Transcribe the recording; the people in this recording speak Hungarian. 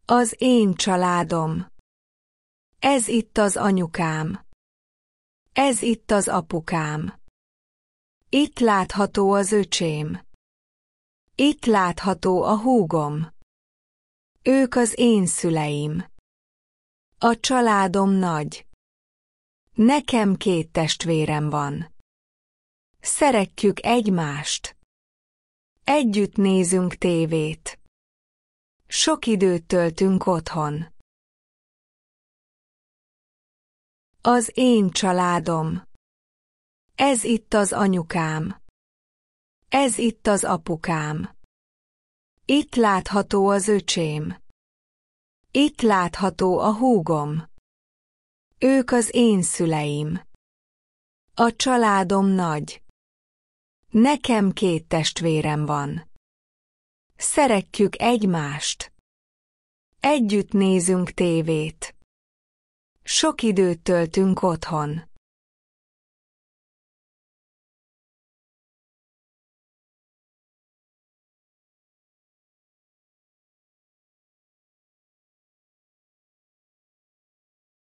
Az én családom. Ez itt az anyukám. Ez itt az apukám. Itt látható az öcsém. Itt látható a húgom. Ők az én szüleim. A családom nagy. Nekem 2 testvérem van. Szeretjük egymást. Együtt nézünk tévét. Sok időt töltünk otthon. Az én családom. Ez itt az anyukám. Ez itt az apukám. Itt látható az öcsém. Itt látható a húgom. Ők az én szüleim. A családom nagy. Nekem 2 testvérem van. Szeretjük egymást. Együtt nézünk tévét. Sok időt töltünk otthon.